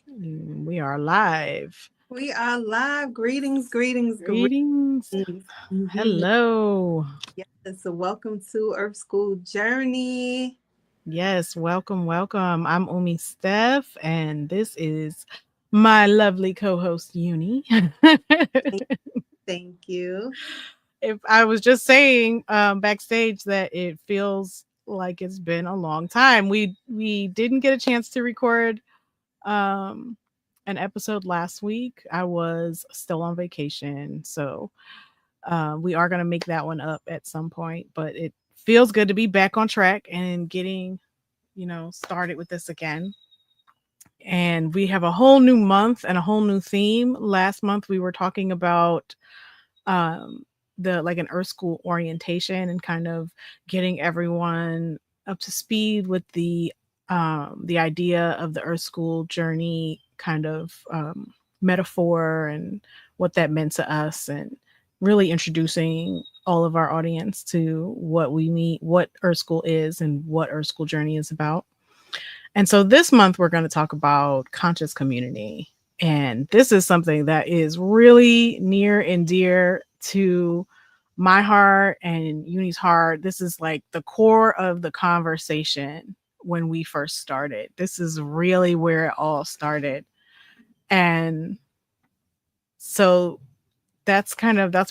We are live. We are live. Greetings, greetings, Greetings. greetings. Mhm. Hello. Yes, so welcome to Earth School Journey. Yes, welcome, welcome. I'm Umi Steph, and this is my lovely co host, Uni. Thank, thank you. If I was just saying backstage that it feels like it's been a long time. We didn't get a chance to record um an episode last week. I was still on vacation, so we are going to make that one up at some point, but it feels good to be back on track and getting, started with this again. And we have a whole new month and a whole new theme. Last month we were talking about um the like an Earth School orientation and kind of getting everyone up to speed with the idea of the Earth School journey kind of metaphor and what that meant to us, and really introducing all of our audience to what we meet, what Earth School is and what Earth School journey is about. And so this month we're going to talk about conscious community. And this is something that is really near and dear to my heart and Uni's heart. This is like the core of the conversation when we first started. This is really where it all started. And so that's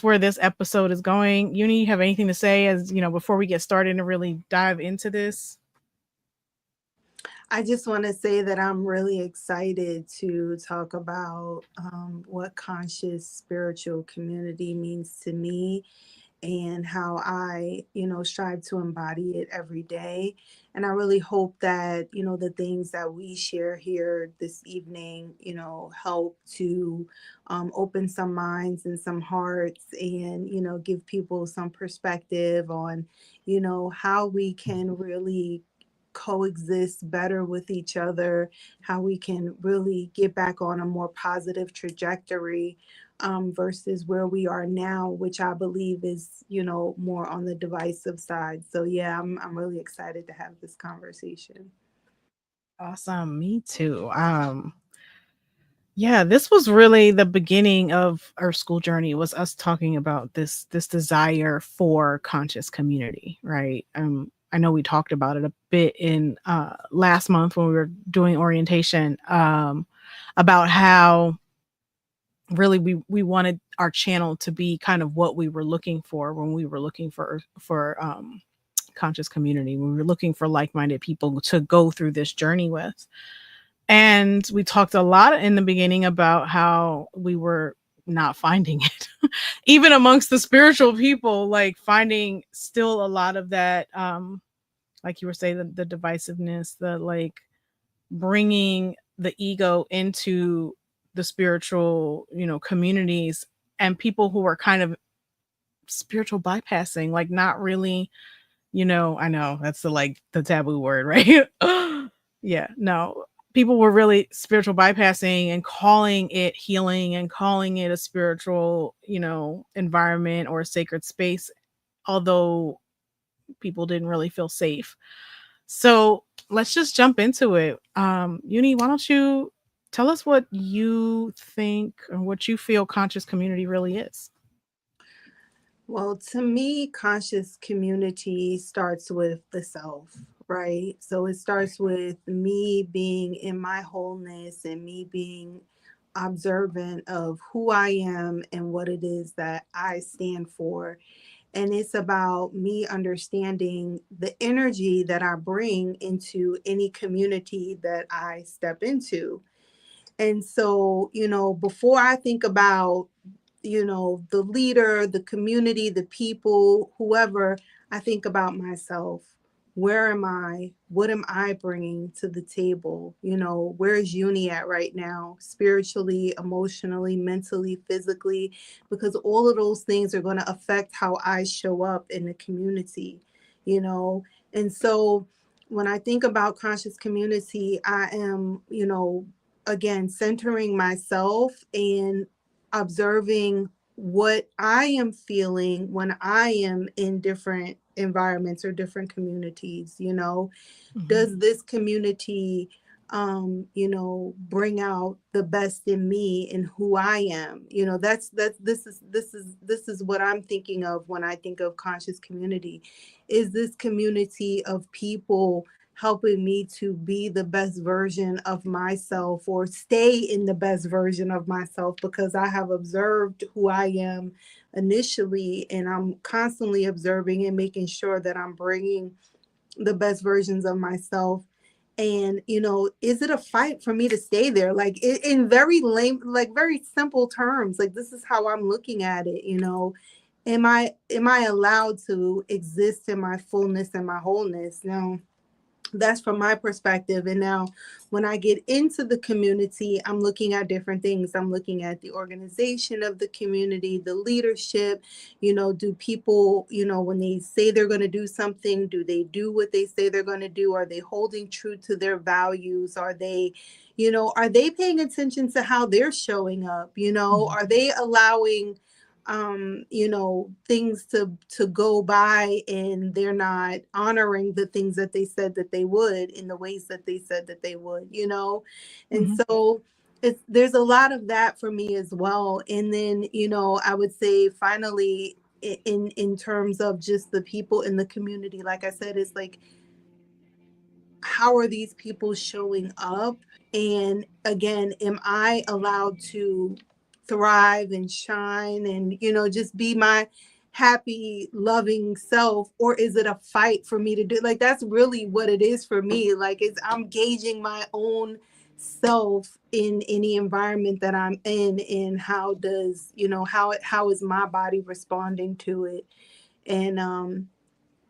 where this episode is going. Uni, you have anything to say as, before we get started and really dive into this? I just want to say that I'm really excited to talk about what conscious spiritual community means to me and how I, strive to embody it every day. And I really hope that, the things that we share here this evening, help to open some minds and some hearts and, give people some perspective on, how we can really coexist better with each other, how we can really get back on a more positive trajectory versus where we are now, which I believe is, more on the divisive side. So yeah, I'm really excited to have this conversation. Awesome. Me too. Yeah, this was really the beginning of our school journey, was us talking about this desire for conscious community, right? I know we talked about it a bit in last month when we were doing orientation, about how really we wanted our channel to be kind of what we were looking for when we were looking for conscious community. We were looking for like-minded people to go through this journey with. And we talked a lot in the beginning about how we were not finding it. Even amongst the spiritual people, like finding still a lot of that, like you were saying, the divisiveness, the like bringing the ego into the spiritual, communities, and people who are kind of spiritual bypassing, like not really, I know that's the taboo word, right? Yeah, no. People were really spiritual bypassing and calling it healing and calling it a spiritual, environment or a sacred space, although people didn't really feel safe. So let's just jump into it. Uni, why don't you tell us what you think or what you feel conscious community really is? Well, to me, conscious community starts with the self, right? So it starts with me being in my wholeness and me being observant of who I am and what it is that I stand for. And it's about me understanding the energy that I bring into any community that I step into. And so, before I think about, the leader, the community, the people, whoever, I think about myself. Where am I? What am I bringing to the table? Where is Uni at right now, spiritually, emotionally, mentally, physically? Because all of those things are going to affect how I show up in the community, you know? And so when I think about conscious community, I am, again, centering myself and observing what I am feeling when I am in different environments or different communities. Mhm. Does this community bring out the best in me and who I am. That's this is what I'm thinking of when I think of conscious community. Is this community of people helping me to be the best version of myself, or stay in the best version of myself, because I have observed who I am initially, and I'm constantly observing and making sure that I'm bringing the best versions of myself. And is it a fight for me to stay there? Like, in very lame, like very simple terms, like, this is how I'm looking at it. Am I allowed to exist in my fullness and my wholeness? Now, that's from my perspective. And now, when I get into the community, I'm looking at different things. I'm looking at the organization of the community, the leadership. Do people, when they say they're going to do something, do they do what they say they're going to do? Are they holding true to their values? Are they paying attention to how they're showing up? Mhm. Are they allowing things to go by, and they're not honoring the things that they said that they would in the ways that they said that they would. And Mhm. so there's a lot of that for me as well. And then I would say, finally, in terms of just the people in the community, like I said, it's like, how are these people showing up? And again, am I allowed to thrive and shine and, just be my happy, loving self? Or is it a fight for me to do? Like, that's really what it is for me. Like, I'm gauging my own self in any environment that I'm in, and how does, how is my body responding to it? And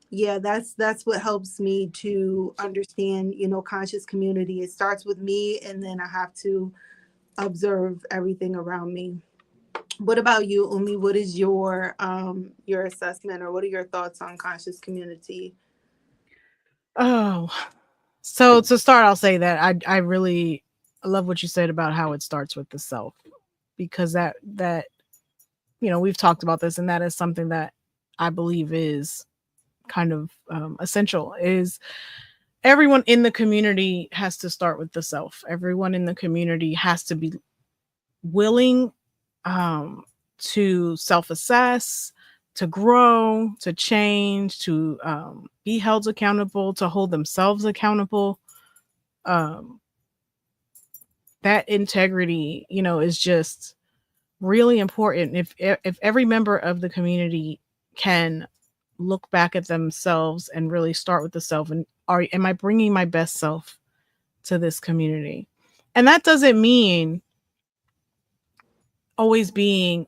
yeah, that's what helps me to understand, conscious community. It starts with me, and then I have to observe everything around me. What about you, Umi? What is your assessment, or what are your thoughts on conscious community? Oh, so to start, I'll say that I really love what you said about how it starts with the self, because that we've talked about this, and that is something that I believe is kind of essential. Is everyone in the community has to start with the self. Everyone in the community has to be willing um, to self-assess, to grow, to change, to be held accountable, to hold themselves accountable. Um, that integrity, is just really important. If every member of the community can look back at themselves and really start with the self, and am I bringing my best self to this community? And that doesn't mean always being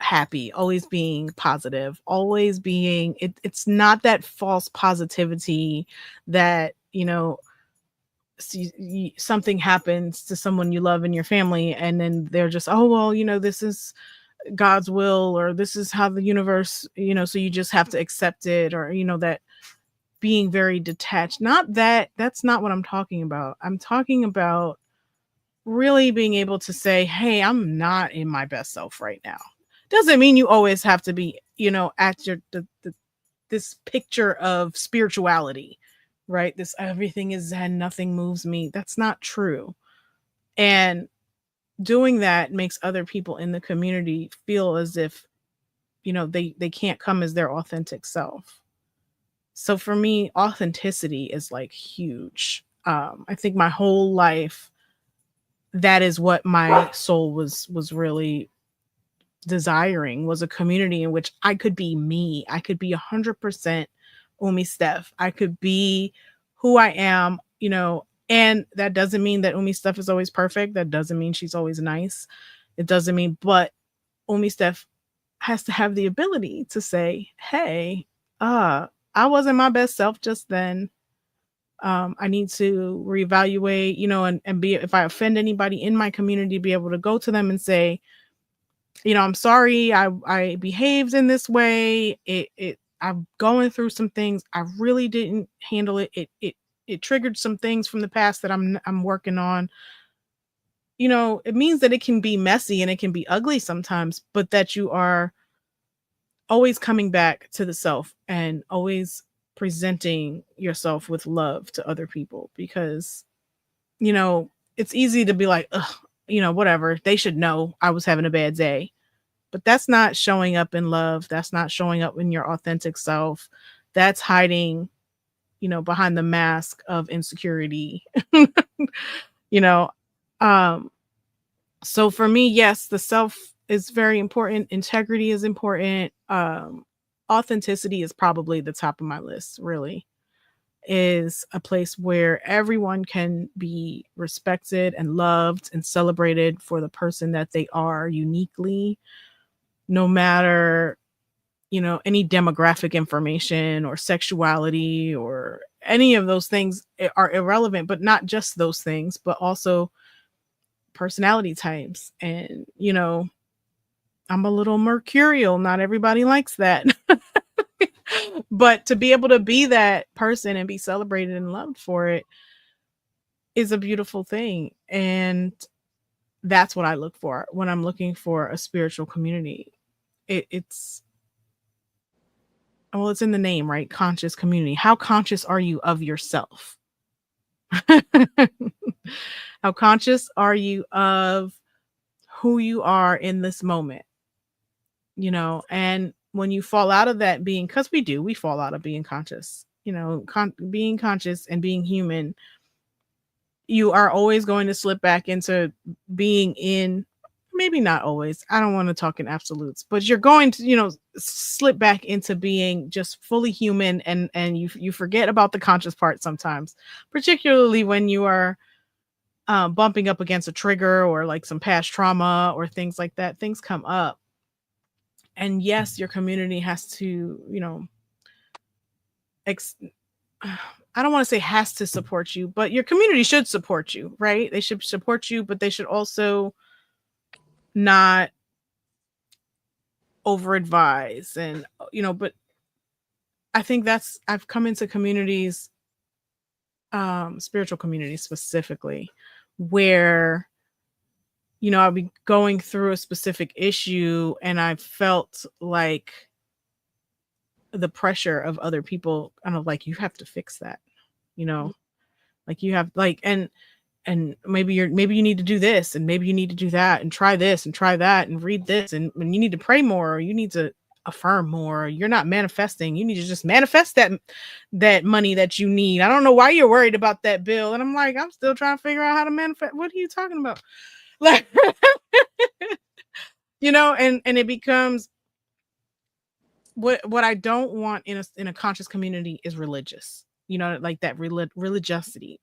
happy, always being positive, always being it's not that false positivity that, something happens to someone you love in your family, and then they're just, oh well, this is God's will, or this is how the universe, so you just have to accept it, or that being very detached. Not that, that's not what I'm talking about. I'm talking about really being able to say, hey, I'm not in my best self right now. Doesn't mean you always have to be, at your this picture of spirituality, right? This everything is zen, nothing moves me. That's not true. And doing that makes other people in the community feel as if, they can't come as their authentic self. So for me, authenticity is like huge. I think my whole life, that is what my soul was really desiring, was a community in which I could be me. I could be 100% Umi Steph. I could be who I am, and that doesn't mean that Umi Steph is always perfect. That doesn't mean she's always nice. It doesn't mean, but Umi Steph has to have the ability to say, hey, I wasn't my best self just then. I need to reevaluate, and be, if I offend anybody in my community, be able to go to them and say, I'm sorry, I behaved in this way. I'm going through some things. I really didn't handle it. It triggered some things from the past that I'm working on. It means that it can be messy and it can be ugly sometimes, but that you are always coming back to the self and always presenting yourself with love to other people, because you know, it's easy to be like, ugh, you know, whatever. They should know I was having a bad day. But that's not showing up in love. That's not showing up in your authentic self. That's hiding, you know, behind the mask of insecurity. You know, um so for me, yes, the self is very important, integrity is important, authenticity is probably the top of my list, really. Is a place where everyone can be respected and loved and celebrated for the person that they are uniquely, no matter, you know, any demographic information or sexuality or any of those things are irrelevant, but not just those things, but also personality types. And, you know, I'm a little mercurial. Not everybody likes that. But to be able to be that person and be celebrated and loved for it is a beautiful thing. And that's what I look for when I'm looking for a spiritual community. It's, well, it's in the name, right? Conscious community. How conscious are you of yourself? How conscious are you of who you are in this moment? You know, and when you fall out of that being, because we fall out of being conscious, you know, being conscious and being human, you are always going to slip back into being in, maybe not always, I don't want to talk in absolutes, but you're going to, you know, slip back into being just fully human, and you forget about the conscious part sometimes, particularly when you are bumping up against a trigger or like some past trauma or things like that. Things come up, and yes, your community has to, you know, ex- I don't want to say has to support you, but your community should support you, right? They should support you, but they should also not over advise. And, you know, but I think that's, I've come into communities, spiritual communities specifically, where, you know, I'll be going through a specific issue and I felt like the pressure of other people kind of like, you have to fix that, you know, like you have like, and maybe you need to do this and maybe you need to do that and try this and try that and read this, and you need to pray more, or you need to affirm more, or you're not manifesting, you need to just manifest that money that you need. I don't know why you're worried about that bill. And I'm like, I'm still trying to figure out how to manifest. What are you talking about? Like, you know, and it becomes, what I don't want in a conscious community is religious. You know, like that religiosity,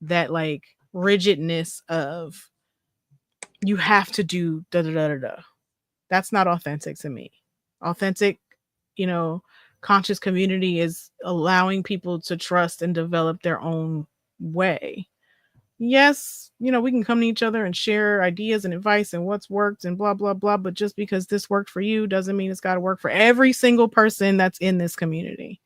that like rigidness of you have to do da da da da da. That's not authentic to me. Authentic, you know, conscious community is allowing people to trust and develop their own way. Yes, you know, we can come to each other and share ideas and advice and what's worked and blah blah blah, but just because this worked for you doesn't mean it's got to work for every single person that's in this community.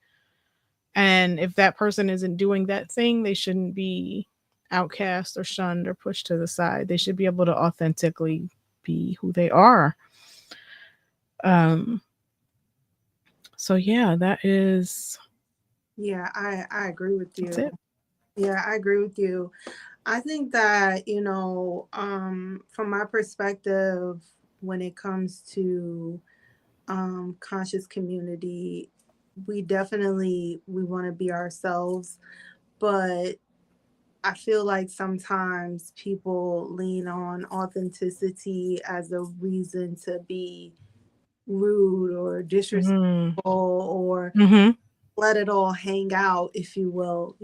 And if that person isn't doing that thing, they shouldn't be outcast or shunned or pushed to the side. They should be able to authentically be who they are. Um so yeah, that is, Yeah, I agree with that's you. it. Yeah, I agree with you. I think that, from my perspective, when it comes to conscious community, we want to be ourselves, but I feel like sometimes people lean on authenticity as a reason to be rude or disrespectful, Mhm. or Mhm. let it all hang out, if you will,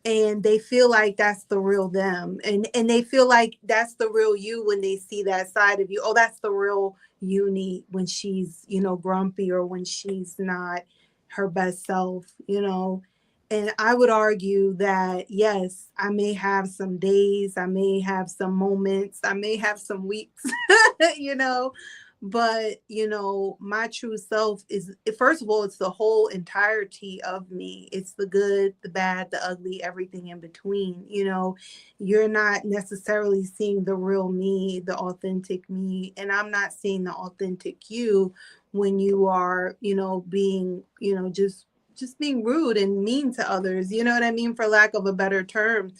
and they feel like that's the real them, and they feel like that's the real you when they see that side of you. Oh, that's the real Uni when she's, grumpy, or when she's not her best self, and I would argue that yes, I may have some days, I may have some moments, I may have some weeks, you know but my true self is, first of all, it's the whole entirety of me. It's the good, the bad, the ugly, everything in between. You're not necessarily seeing the real me, the authentic me, and I'm not seeing the authentic you when you are, being, just just being rude and mean to others, you know what I mean, for lack of a better term.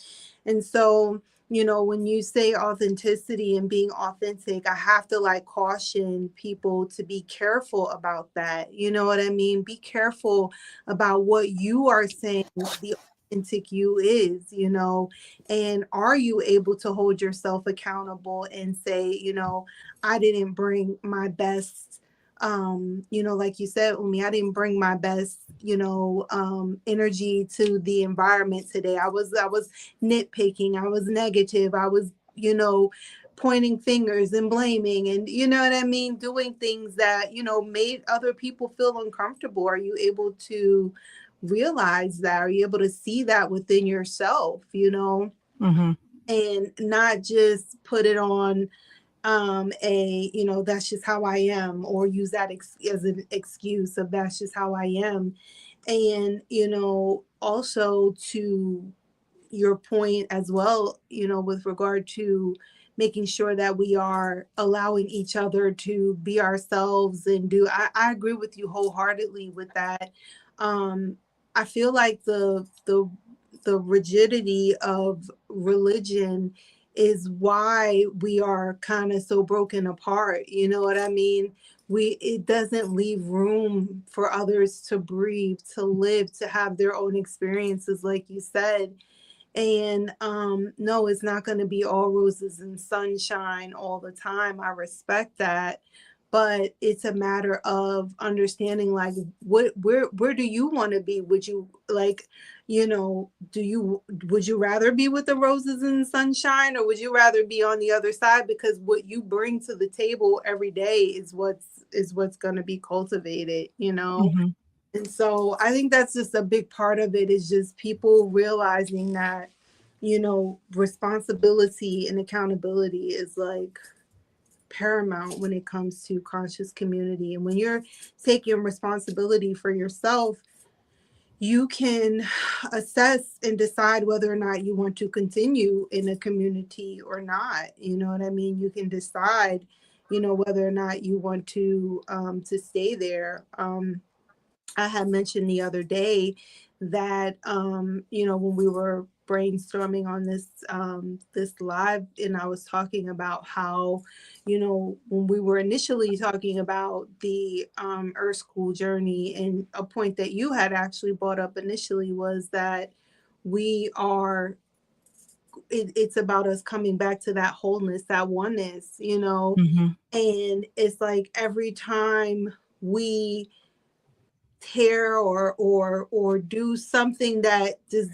And so, when you say authenticity and being authentic, I have to like caution people to be careful about that. You know what I mean? Be careful about what you are saying the authentic you is, and are you able to hold yourself accountable and say, I didn't bring my best, like you said, Umi, I didn't bring my best, energy to the environment today. I was nitpicking, I was negative, I was, pointing fingers and blaming, and you know what I mean, doing things that, made other people feel uncomfortable. Are you able to realize that? Are you able to see that within yourself, Mm-hmm. and not just put it on that's just how I am, or use that as an excuse of that's just how I am. And also to your point as well, with regard to making sure that we are allowing each other to be ourselves and I agree with you wholeheartedly with that. I feel like the rigidity of religion is why we are kind of so broken apart, you know what I mean? It doesn't leave room for others to breathe, to live, to have their own experiences, like you said. And no, it's not going to be all roses and sunshine all the time. I respect that. But it's a matter of understanding, like, where do you want to be? Would you like, would you rather be with the roses and sunshine, or would you rather be on the other side? Because what you bring to the table every day is what's going to be cultivated, Mm-hmm. and so I think that's just a big part of it, is just people realizing that, responsibility and accountability is like paramount when it comes to conscious community. And when you're taking responsibility for yourself, you can assess and decide whether or not you want to continue in a community or not. You know what I mean? You can decide, whether or not you want to stay there. I had mentioned the other day that when we were brainstorming on this live, and I was talking about how, when we were initially talking about the Earth School journey, and a point that you had actually brought up initially was that we are it's about us coming back to that wholeness, that oneness, Mm-hmm. and it's like every time we tear or do something that just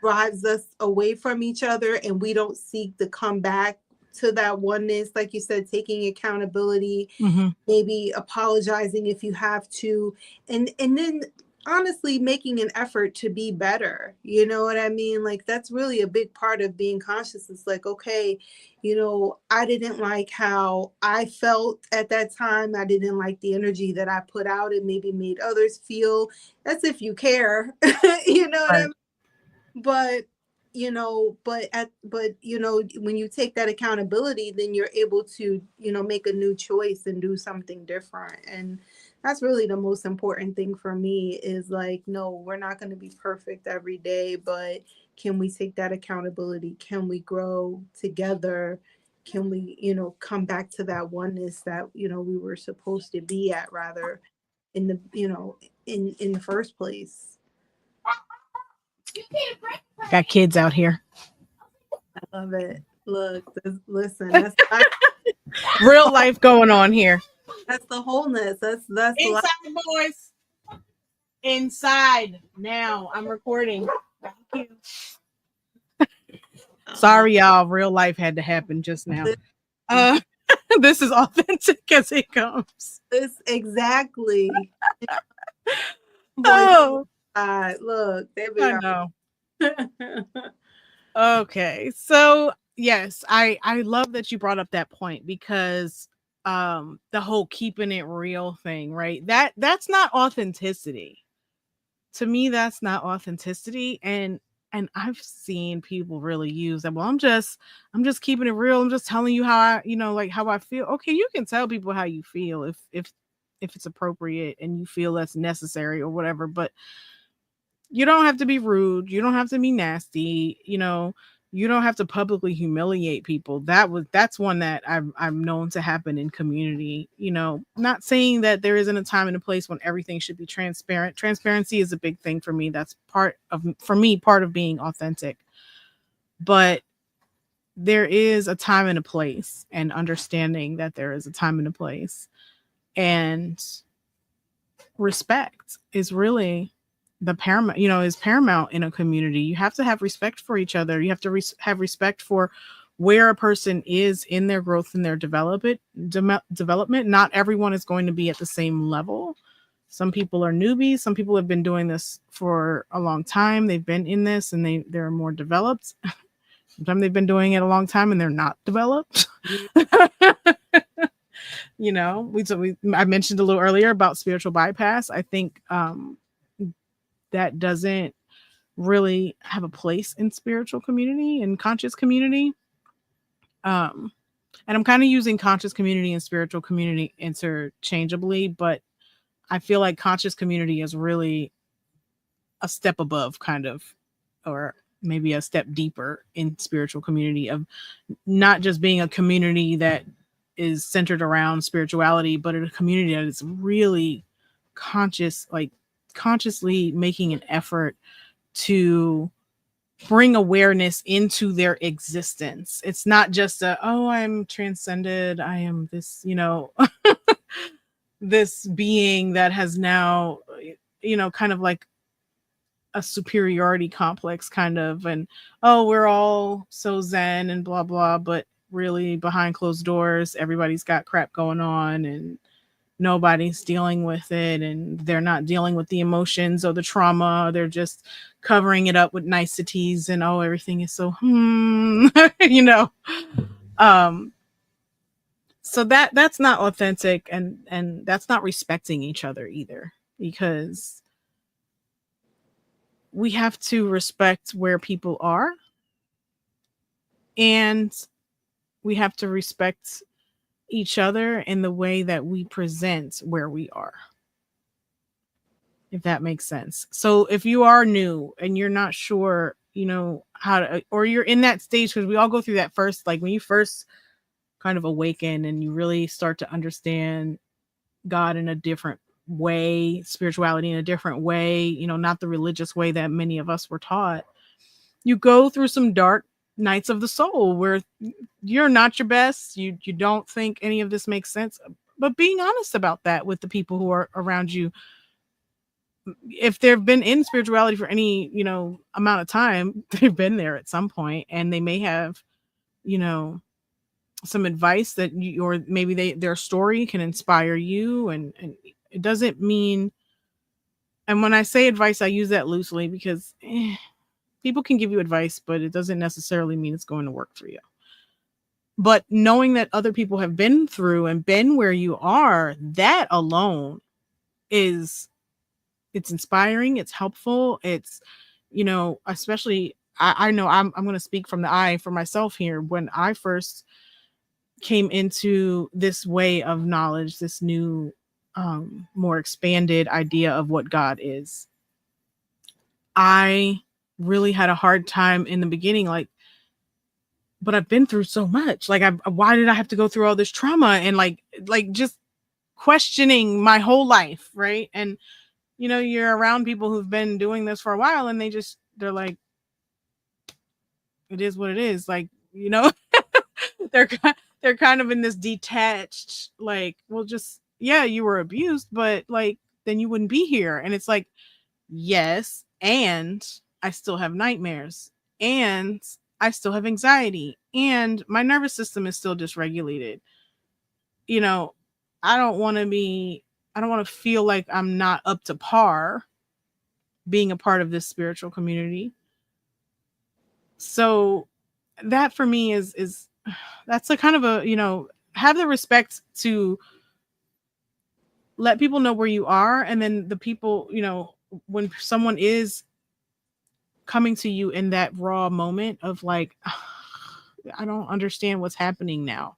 drives us away from each other, and we don't seek to come back to that oneness, like you said, taking accountability, Mm-hmm. maybe apologizing if you have to, and then honestly making an effort to be better. You know what I mean? Like, that's really a big part of being conscious. It's like, okay, I didn't like how I felt at that time. I didn't like the energy that I put out. It maybe made others feel, as if you care. You know what I Right. mean? But when you take that accountability, then you're able to make a new choice and do something different. And that's really the most important thing for me, is like, no, we're not going to be perfect every day, but can we take that accountability? Can we grow together? Can we come back to that oneness that we were supposed to be at, rather, in the in the first place. Got kids out here. I love it. Look, listen, Real life going on here. that's the wholeness. That's life. Inside, boys. Inside. Now I'm recording. Thank you. Uh, Sorry, y'all. Real life had to happen just now. this, Uh, this is authentic as it comes. this exactly. Boys, Oh, look, there we I are. know. Okay. So yes, I love that you brought up that point, because the whole keeping it real thing, right? That's not authenticity. To me, that's not authenticity. And I've seen people really use that. Well, I'm just keeping it real. I'm just telling you how like how I feel. Okay, you can tell people how you feel if it's appropriate and you feel that's necessary or whatever, but You don't have to be rude. You don't have to be nasty. You don't have to publicly humiliate people. That's one that I'm known to happen in community. Not saying that there isn't a time and a place when everything should be transparent. Transparency is a big thing for me. That's for me, part of being authentic. But there is a time and a place, and understanding that there is a time and a place. And respect is really the paramount, is paramount in a community. You have to have respect for each other. You have to have respect for where a person is in their growth and their development. Not everyone is going to be at the same level. Some people are newbies. Some people have been doing this for a long time. They've been in this and they're more developed. Sometimes they've been doing it a long time and they're not developed. I mentioned a little earlier about spiritual bypass. I think that doesn't really have a place in spiritual community and conscious community. And I'm kind of using conscious community and spiritual community interchangeably, but I feel like conscious community is really a step above, kind of, or maybe a step deeper in spiritual community, of not just being a community that is centered around spirituality, but a community that is really conscious, like consciously making an effort to bring awareness into their existence. It's not just I'm transcended, I am this, this being that has now, kind of like a superiority complex, kind of, and we're all so zen and blah blah, but really behind closed doors everybody's got crap going on, and nobody's dealing with it, and they're not dealing with the emotions or the trauma. They're just covering it up with niceties, and everything is so you know um so that's not authentic, and that's not respecting each other either, because we have to respect where people are, and we have to respect each other in the way that we present where we are, if that makes sense. So if you are new and you're not sure, how to, or you're in that stage, because we all go through that first, like when you first kind of awaken and you really start to understand God in a different way, spirituality in a different way, not the religious way that many of us were taught. You go through some dark nights of the soul where you're not your best. You don't think any of this makes sense, but being honest about that with the people who are around you, if they've been in spirituality for any, amount of time, they've been there at some point, and they may have, you know, some advice that you, or maybe their story can inspire you, and it doesn't mean, and when I say advice, I use that loosely, because people can give you advice, but it doesn't necessarily mean it's going to work for you. But knowing that other people have been through and been where you are, that alone is, it's inspiring, it's helpful, it's, especially I know I'm going to speak from the I for myself here. When I first came into this way of knowledge, this new, more expanded idea of what God is, I really had a hard time in the beginning, like, but I've been through so much. Like, why did I have to go through all this trauma, and like just questioning my whole life, right? And you're around people who've been doing this for a while, and they're like, it is what it is. Like, they're they're kind of in this detached, like, well, just, yeah, you were abused, but like, then you wouldn't be here. And it's like, yes, and I still have nightmares, and I still have anxiety, and my nervous system is still dysregulated. You know, I don't want to feel like I'm not up to par being a part of this spiritual community. So that for me is that's a kind of a, have the respect to let people know where you are, and then the people, when someone is coming to you in that raw moment of like, I don't understand what's happening now,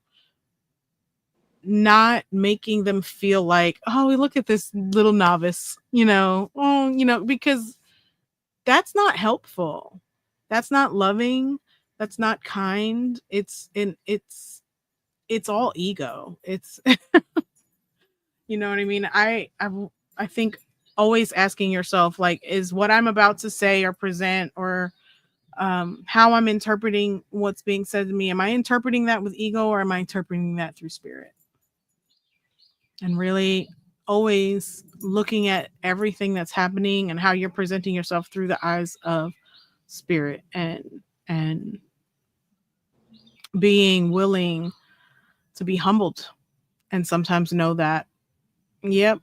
not making them feel like, oh, look at this little novice, because that's not helpful. That's not loving. That's not kind. It's all ego. It's you know what I mean? I think always asking yourself, like, is what I'm about to say or present, or how I'm interpreting what's being said to me, am I interpreting that with ego, or am I interpreting that through spirit? And really always looking at everything that's happening and how you're presenting yourself through the eyes of spirit, and being willing to be humbled and sometimes know that, yep,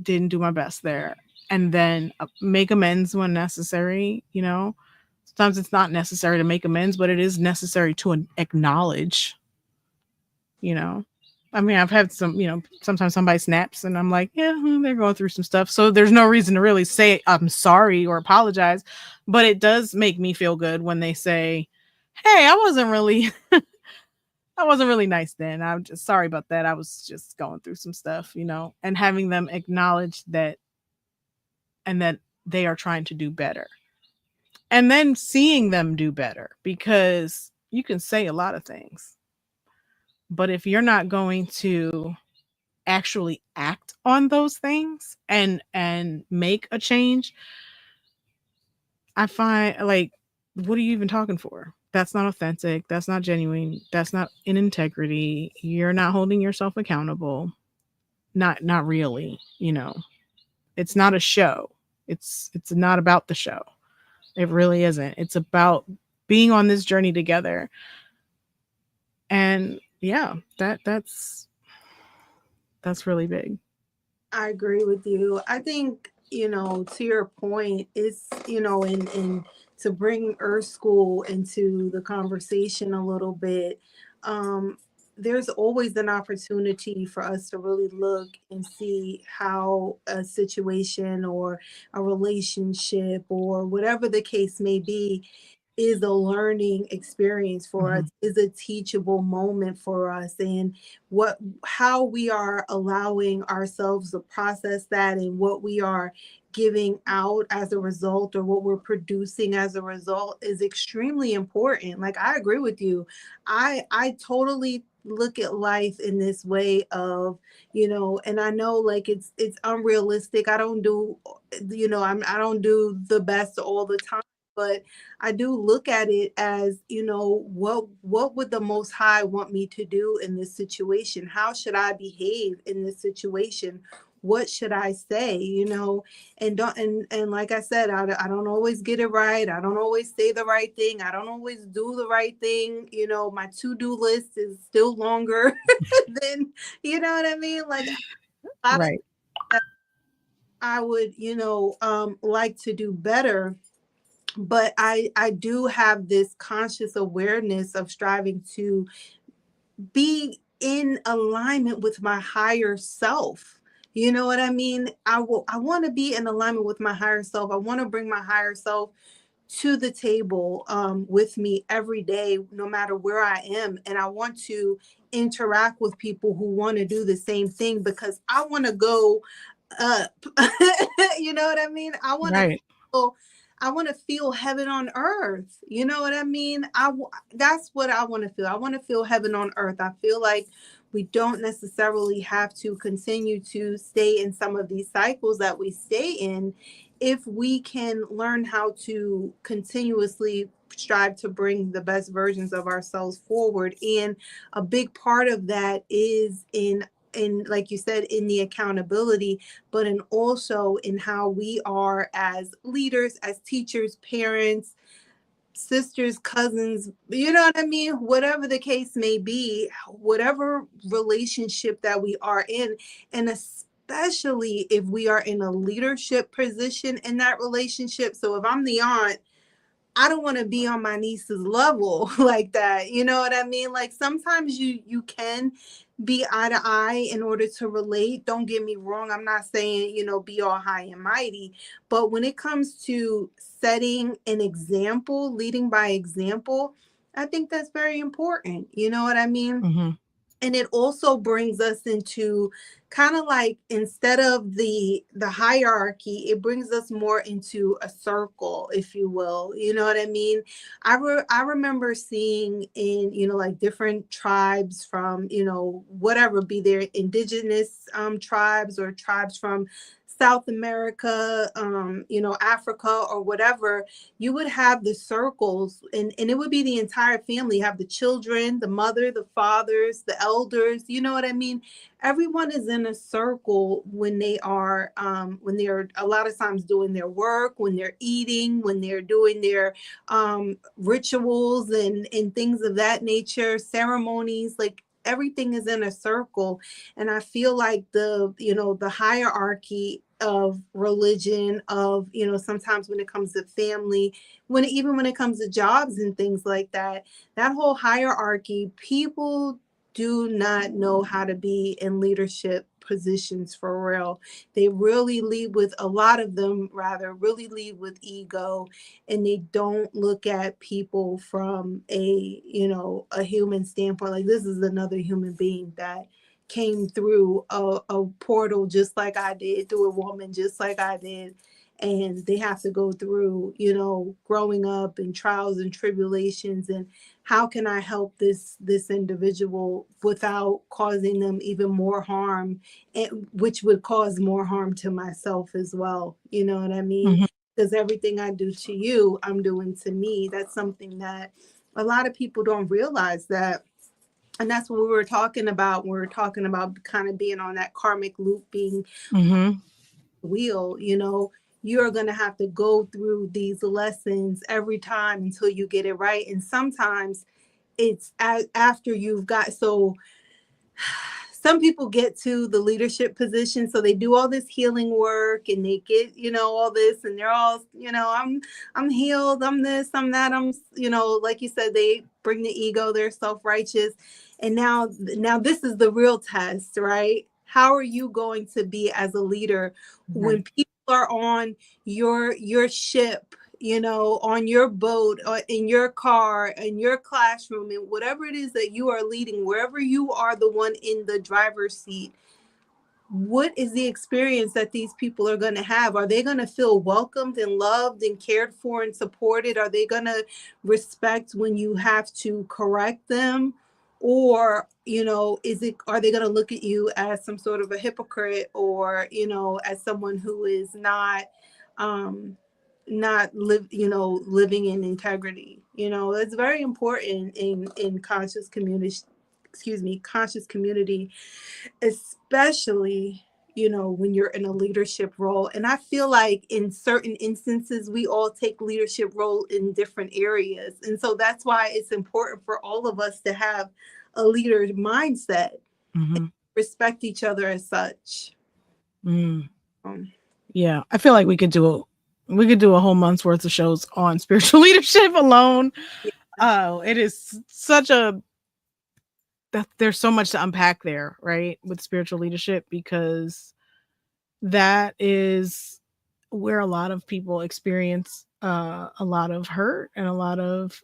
didn't do my best there, and then make amends when necessary. Sometimes it's not necessary to make amends, but it is necessary to acknowledge. you know I mean, I've had some, sometimes somebody snaps and I'm like, yeah, they're going through some stuff, so there's no reason to really say I'm sorry or apologize. But it does make me feel good when they say, hey, I wasn't really nice then. I'm just sorry about that. I was just going through some stuff, and having them acknowledge that, and that they are trying to do better. And then seeing them do better, because you can say a lot of things, but if you're not going to actually act on those things and make a change, I find, like, what are you even talking for? That's not authentic. That's not genuine. That's not in integrity. You're not holding yourself accountable. Not really. It's not a show. It's not about the show. It really isn't. It's about being on this journey together. And yeah, that's really big. I agree with you. I think, to your point, it's, and to bring Earth School into the conversation a little bit, um, there's always an opportunity for us to really look and see how a situation or a relationship or whatever the case may be is a learning experience for us, Mhm. is a teachable moment for us, and what how we are allowing ourselves to process that, and what we are giving out as a result, or what we're producing as a result, is extremely important. Like, I agree with you. I totally look at life in this way of, and I know, like, it's unrealistic. I don't do, I don't do the best all the time, but I do look at it as, what would the Most High want me to do in this situation? How should I behave in this situation? What should I say? And don't and like I said, I don't always get it right. I don't always say the right thing. I don't always do the right thing. My to-do list is still longer than, you know what I mean? Like, a lot of Right. that I would, like to do better, but I do have this conscious awareness of striving to be in alignment with my higher self. You know what I mean? I want to be in alignment with my higher self. I want to bring my higher self to the table, with me every day, no matter where I am. And I want to interact with people who want to do the same thing, because I want to go up. You know what I mean? Right. Feel, I want to feel heaven on earth. You know what I mean? That's what I want to feel. I want to feel heaven on earth. I feel like we don't necessarily have to continue to stay in some of these cycles that we stay in, if we can learn how to continuously strive to bring the best versions of ourselves forward. And a big part of that is in, like you said, in the accountability, but in also in how we are as leaders, as teachers, parents, sisters, cousins, you know what I mean? Whatever the case may be, whatever relationship that we are in, and especially if we are in a leadership position in that relationship. So if I'm the aunt, I don't want to be on my niece's level like that. You know what I mean? Like, sometimes you can be eye to eye in order to relate. Don't get me wrong. I'm not saying, be all high and mighty, but when it comes to setting an example, leading by example, I think that's very important. You know what I mean? Mhm. And it also brings us into kind of like, instead of the hierarchy, it brings us more into a circle, if you will, you know what I mean. I remember seeing in, like different tribes from, whatever, be there indigenous tribes or tribes from South America, Africa or whatever. You would have the circles, and it would be the entire family. You have the children, the mother, the fathers, the elders, you know what I mean. Everyone is in a circle when they are a lot of times doing their work, when they're eating, when they're doing their rituals and things of that nature, ceremonies, like everything is in a circle. And I feel like the hierarchy of religion, of, sometimes when it comes to family, when it comes to jobs and things like that, that whole hierarchy, people do not know how to be in leadership positions for real. They really lead with, a lot of them rather really lead with ego, and they don't look at people from a human standpoint. Like, this is another human being that came through a portal just like I did, through a woman just like I did. And they have to go through, growing up and trials and tribulations. And how can I help this individual without causing them even more harm, and which would cause more harm to myself as well. You know what I mean? Mhm. Because everything I do to you, I'm doing to me. That's something that a lot of people don't realize that. And that's what we were talking about. We were talking about kind of being on that karmic loop, being Mhm. wheel. You're going to have to go through these lessons every time until you get it right. And sometimes it's after you've got, so some people get to the leadership position, so they do all this healing work and they get, all this, and they're all, I'm healed, I'm this, I'm that, I'm, like you said, they bring the ego, they're self-righteous. And now this is the real test, right? How are you going to be as a leader when Right. people are on your ship, on your boat, or in your car, in your classroom, and whatever it is that you are leading, wherever you are the one in the driver's seat? What is the experience that these people are going to have? Are they going to feel welcomed and loved and cared for and supported? Are they going to respect when you have to correct them? Or, are they going to look at you as some sort of a hypocrite, or, as someone who is um, living in integrity? It's very important in conscious community, conscious community, especially, when you're in a leadership role. And I feel like in certain instances, we all take leadership role in different areas. And so that's why it's important for all of us to have a leader mindset, Mhm. respect each other as such. Mm. Um, Yeah, I feel like we could do a whole month's worth of shows on spiritual leadership alone. yeah. Oh, it is such a there's so much to unpack there, right? With spiritual leadership, because that is where a lot of people experience a lot of hurt, and a lot of,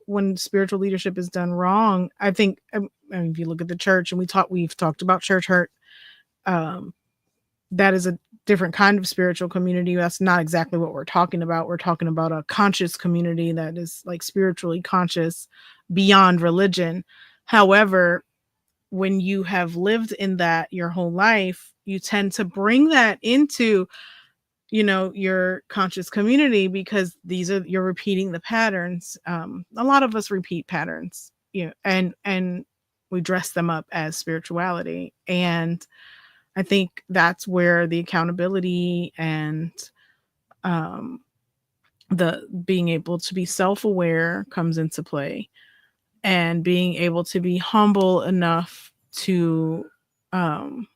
when spiritual leadership is done wrong. I think, I mean, if you look at the church, and we've talked about church hurt, um that is a different kind of spiritual community. That's not exactly what we're talking about. We're talking about a conscious community that is like spiritually conscious beyond religion. However, when you have lived in that your whole life, you tend to bring that into, your conscious community, because you're repeating the patterns. A lot of us repeat patterns, and we dress them up as spirituality. And I think that's where the accountability and um, the being able to be self aware comes into play, and being able to be humble enough to um,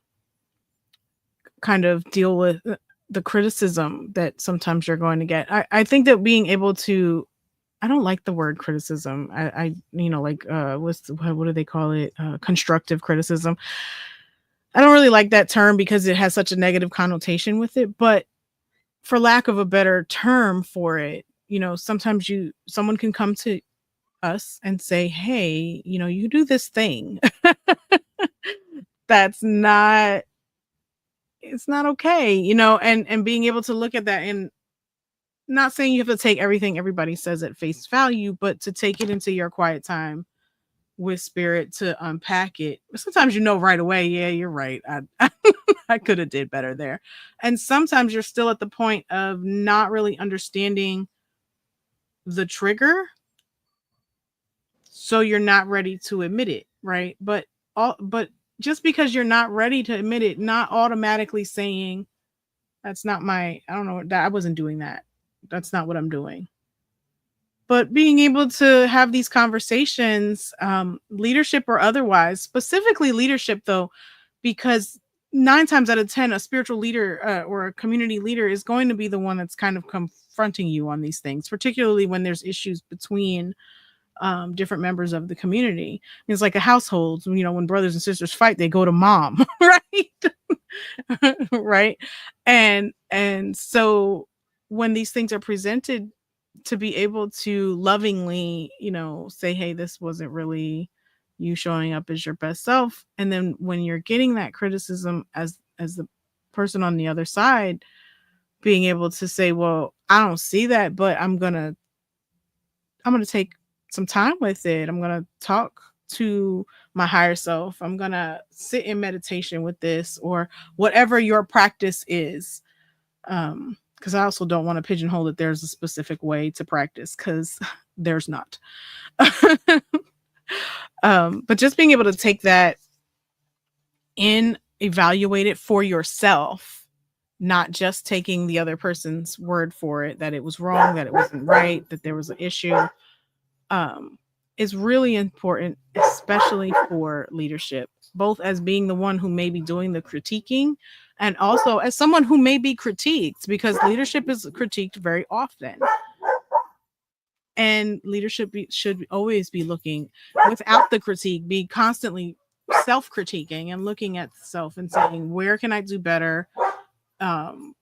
kind of deal with the criticism that sometimes you're going to get. I think that being able to, I don't like the word criticism. Like, what do they call it? Constructive criticism. I don't really like that term because it has such a negative connotation with it. But for lack of a better term for it, sometimes someone can come to us and say, "Hey, you do this thing." That's not, it's not okay, you know, and being able to look at that, and not saying you have to take everything everybody says at face value, but to take it into your quiet time with spirit to unpack it. Sometimes you know right away, yeah, you're right. I could have did better there. And sometimes you're still at the point of not really understanding the trigger, so you're not ready to admit it, right? But just because you're not ready to admit it, not automatically saying that's not my, I don't know, that I wasn't doing that. That's not what I'm doing. But being able to have these conversations, leadership or otherwise, specifically leadership though, because 9 times out of 10, a spiritual leader or a community leader is going to be the one that's kind of confronting you on these things, particularly when there's issues between different members of the community. It's like a household, you know, when brothers and sisters fight, they go to mom, right? Right. And so when these things are presented, to be able to lovingly, you know, say, hey, this wasn't really you showing up as your best self. And then when you're getting that criticism as the person on the other side, being able to say, well, I don't see that, but I'm gonna take some time with it. I'm gonna talk to my higher self. I'm gonna sit in meditation with this, or whatever your practice is. Because I also don't want to pigeonhole that there's a specific way to practice, because there's not. But just being able to take that in, evaluate it for yourself, not just taking the other person's word for it, that it was wrong, that it wasn't right, that there was an issue, um, is really important, especially for leadership, both as being the one who may be doing the critiquing, and also as someone who may be critiqued, because leadership is critiqued very often. And leadership should always be looking, without the critique, be constantly self-critiquing and looking at self and saying, where can I do better? Um,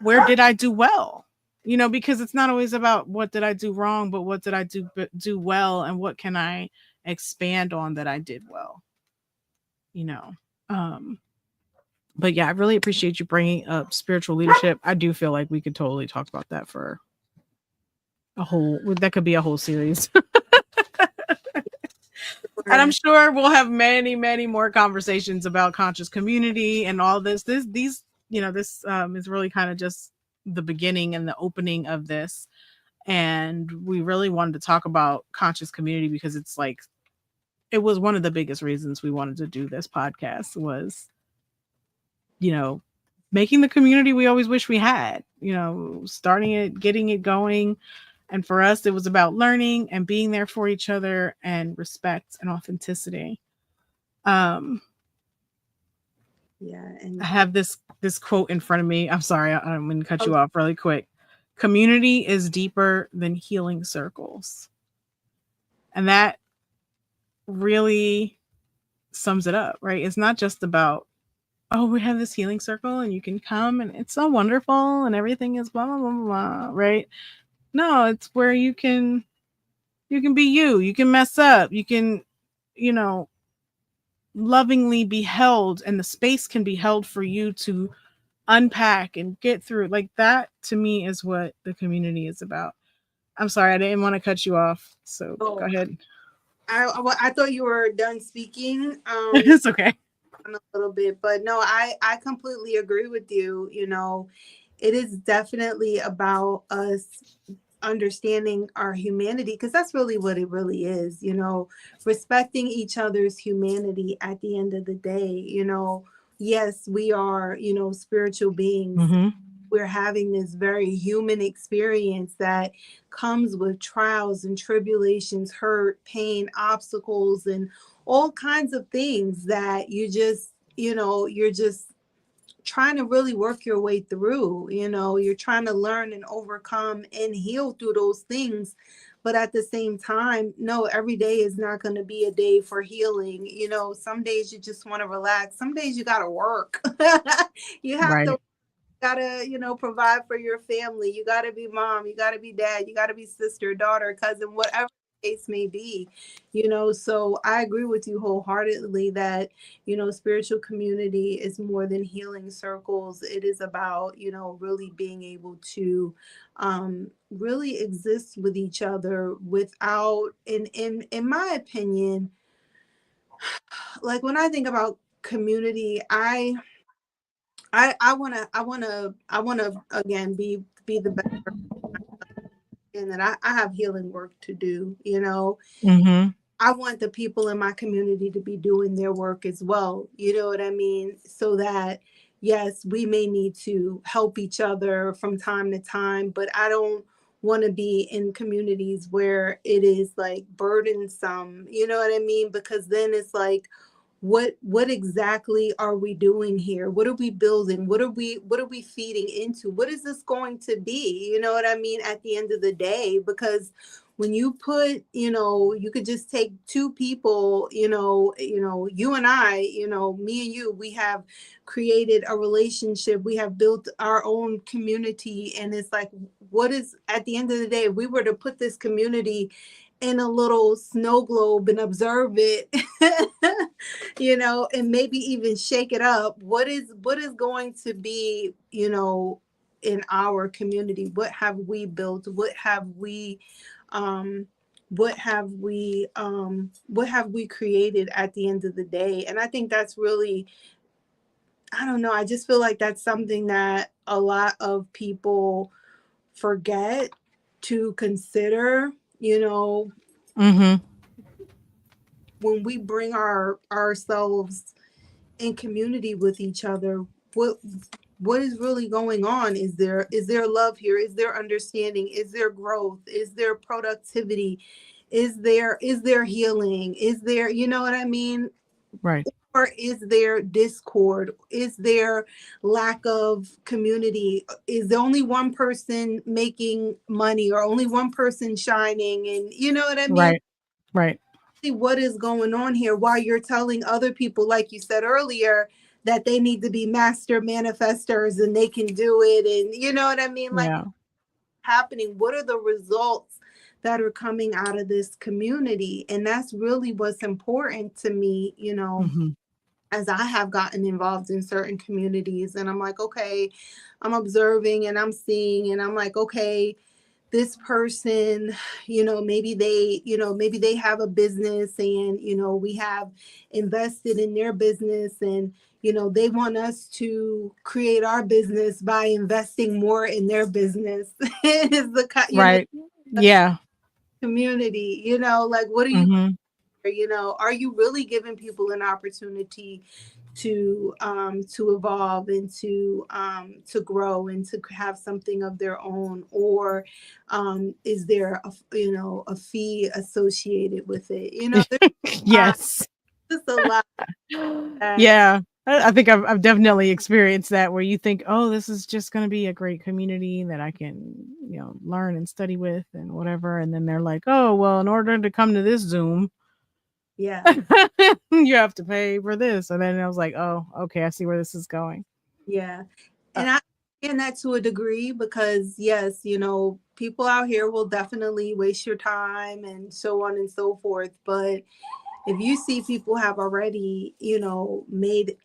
where did I do well? You know, because it's not always about what did I do wrong, but what did I do well, and what can I expand on that I did well, you know. Um, but yeah, I really appreciate you bringing up spiritual leadership. I do feel like we could totally talk about that for a whole, that could be a whole series. And I'm sure we'll have many, many more conversations about conscious community and all this. These, you know, this is really kind of just the beginning and the opening of this. And we really wanted to talk about conscious community because it's like, it was one of the biggest reasons we wanted to do this podcast was, you know, making the community we always wish we had, you know, starting it, getting it going. And for us, it was about learning and being there for each other and respect and authenticity. Um, Yeah, and I have this quote in front of me. I'm sorry, I'm going to cut you off really quick. Community is deeper than healing circles. And that really sums it up, right? It's not just about, oh, we have this healing circle and you can come and it's so wonderful and everything is blah blah blah blah, right? No, it's where you can be you, you can mess up, you can, you know, lovingly be held, and the space can be held for you to unpack and get through. Like that to me is what the community is about. I'm sorry, I didn't want to cut you off, so go ahead. I thought you were done speaking. It's okay. A little bit, but no, I completely agree with you. You know, it is definitely about us understanding our humanity, because that's really what it really is, you know, respecting each other's humanity at the end of the day. You know, yes, we are, you know, spiritual beings. Mm-hmm. We're having this very human experience that comes with trials and tribulations, hurt, pain, obstacles, and all kinds of things that you just, you know, you're just trying to really work your way through. You know, you're trying to learn and overcome and heal through those things. But at the same time, no, every day is not going to be a day for healing. You know, some days you just want to relax. Some days you got to work. You have to, Right. gotta, you know, provide for your family. You gotta be mom, you gotta be dad, you gotta be sister, daughter, cousin, whatever case may be, you know. So I agree with you wholeheartedly that, you know, spiritual community is more than healing circles. It is about, you know, really being able to really exist with each other without, in my opinion, like when I think about community, I want to again be the best, and that I have healing work to do, you know. Mm-hmm. I want the people in my community to be doing their work as well. You know what I mean? So that, yes, we may need to help each other from time to time, but I don't want to be in communities where it is like burdensome. You know what I mean? Because then it's like, what exactly are we doing here? What are we building? What are we feeding into? What is this going to be? You know what I mean, at the end of the day? Because when you put, you know, you could just take two people, you and I, you know, me and you, we have created a relationship, we have built our own community, and it's like, what is, at the end of the day, if we were to put this community in a little snow globe and observe it, you know, and maybe even shake it up, what is going to be, you know, in our community? What have we built? Um what have we created at the end of the day? And I think that's really, I don't know, I just feel like that's something that a lot of people forget to consider, you know, Mm-hmm. when we bring ourselves in community with each other. What is really going on? Is there love here? Is there understanding? Is there growth? Is there productivity? Is there healing? Is there, you know what I mean? Right. Or is there discord? Is there lack of community? Is there only one person making money or only one person shining? And you know what I mean? Right. Right. What is going on here, while you're telling other people, like you said earlier, that they need to be master manifestors and they can do it, and you know what I mean, like, Yeah. happening, what are the results that are coming out of this community? And that's really what's important to me, you know, Mm-hmm. as I have gotten involved in certain communities, and I'm like, okay, I'm observing and I'm seeing, and I'm like, okay, this person, maybe they have a business, and we have invested in their business, and they want us to create our business by investing more in their business. Is the Right. Yeah. community, like, what are you, Mm-hmm. are you really giving people an opportunity to evolve and to grow and to have something of their own, or is there a fee associated with it? There's a Yes. just a lot that, Yeah. I think I've definitely experienced that where you think, oh, this is just going to be a great community that I can, learn and study with and whatever. And then they're like, oh, well, in order to come to this Zoom, yeah, you have to pay for this. And then I was like, oh, okay, I see where this is going. yeah. Uh, And I understand that to a degree, because yes, people out here will definitely waste your time and so on and so forth, but if you see people have already, made,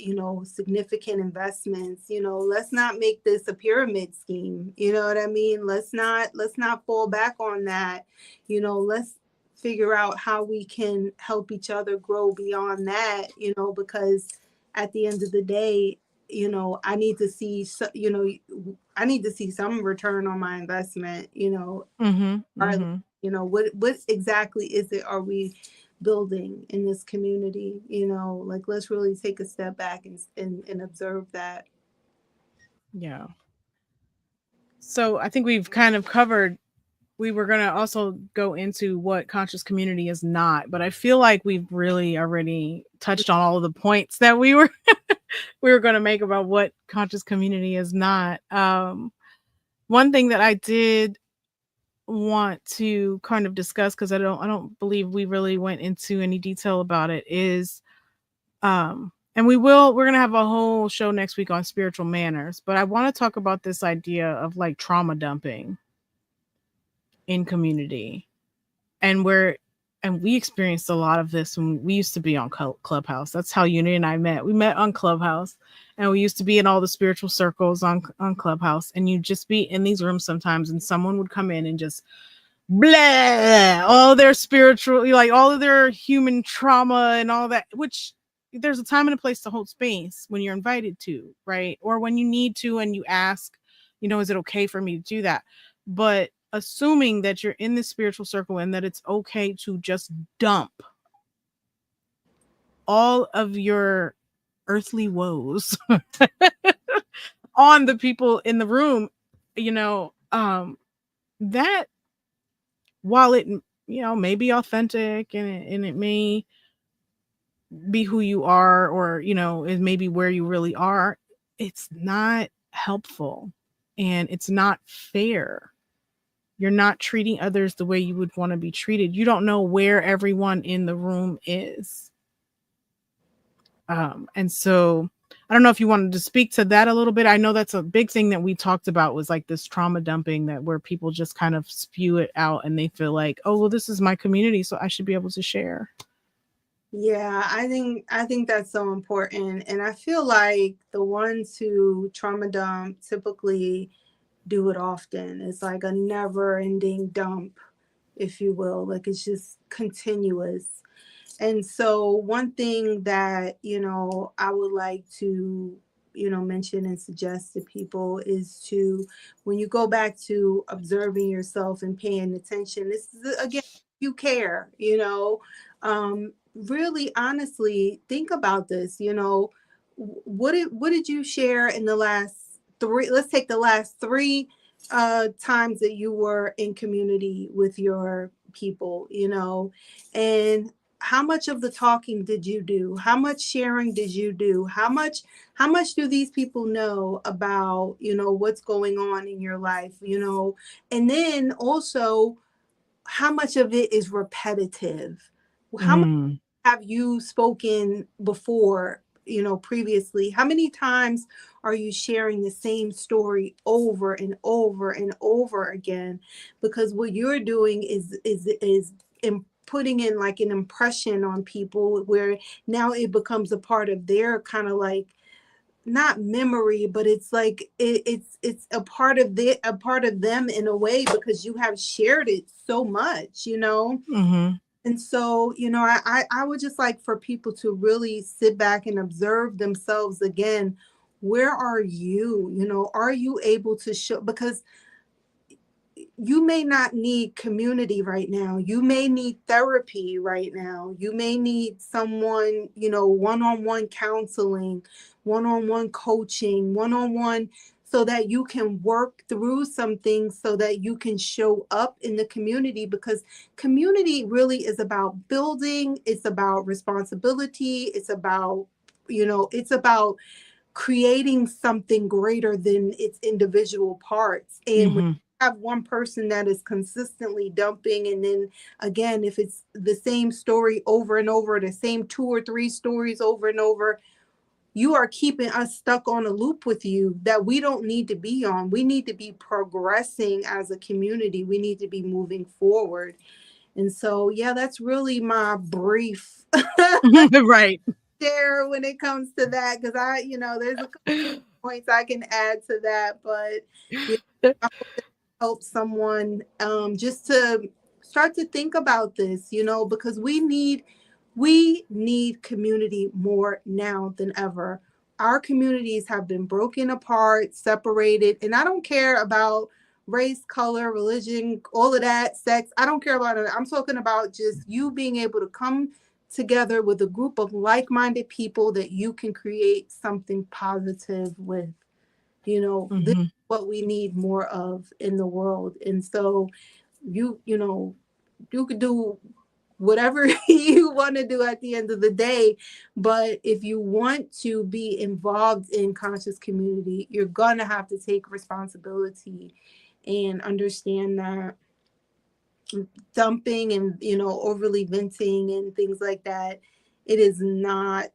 significant investments, let's not make this a pyramid scheme. You know what I mean? Let's not fall back on that. Let's figure out how we can help each other grow beyond that, because at the end of the day, I need to see, I need to see some return on my investment, mhm. or, Mhm. what exactly is it are we building in this community? Like, let's really take a step back and observe that. Yeah. So I think we've kind of covered we were going to also go into what conscious community is not, but I feel like we've really already touched on all of the points that we were going to make about what conscious community is not. One thing that I did want to kind of discuss, because I don't believe we really went into any detail about it, is and we're going to have a whole show next week on spiritual manners, but I want to talk about this idea of like trauma dumping in community, and where and we experienced a lot of this when we used to be on Clubhouse. That's how Unity and I met. We met on Clubhouse, and we used to be in all the spiritual circles on Clubhouse. And you'd just be in these rooms sometimes, and someone would come in and just blah all their spiritual, like all of their human trauma and all that. Which there's a time and a place to hold space when you're invited to, right? Or when you need to, and you ask, is it okay for me to do that? But assuming that you're in this spiritual circle and that it's okay to just dump all of your earthly woes on the people in the room, that while it, may be authentic, and it may be who you are, or, it may be where you really are, it's not helpful and it's not fair. You're not treating others the way you would want to be treated. You don't know where everyone in the room is. And so I don't know if you wanted to speak to that a little bit. I know that's a big thing that we talked about, was like this trauma dumping, that where people just kind of spew it out and they feel like, oh, well, this is my community, so I should be able to share. Yeah, I think that's so important. And I feel like the ones who trauma dump typically do it often. It's like a never ending dump, if you will. Like it's just continuous. And so one thing that, I would like to, mention and suggest to people is to, when you go back to observing yourself and paying attention, this is again, you care, really honestly think about this, what did you share in the last three, let's take the last three times that you were in community with your people, and how much of the talking did you do? How much sharing did you do? How much do these people know about, what's going on in your life, and then also how much of it is repetitive? How much Mm. have you spoken before, previously? How many times are you sharing the same story over and over and over again? Because what you're doing is putting in like an impression on people, where now it becomes a part of their kind of like, not memory, but it's like it's a part of them in a way, because you have shared it so much, Mm-hmm. and so, I would just like for people to really sit back and observe themselves again. Where are you? Are you able to show? Because you may not need community right now. You may need therapy right now. You may need someone, one on one counseling, one on one coaching, one on one, so that you can work through some things so that you can show up in the community. Because community really is about building, it's about responsibility, it's about creating something greater than its individual parts. And when Mm-hmm. you have one person that is consistently dumping, and then again, if it's the same story over and over, the same two or three stories over and over, you are keeping us stuck on a loop with you that we don't need to be on. We need to be progressing as a community. We need to be moving forward. And so, yeah, that's really my brief Right. share when it comes to that, because there's a couple points I can add to that, but you know, I hope that helps someone just to start to think about this, because we need community more now than ever. Our communities have been broken apart, separated, and I don't care about race, color, religion, all of that, sex. I don't care about it. I'm talking about just you being able to come together with a group of like-minded people that you can create something positive with. This is Mm-hmm. what we need more of in the world. And so you could do whatever you want to do at the end of the day. But if you want to be involved in conscious community, you're going to have to take responsibility and understand that dumping and overly venting and things like that, it is not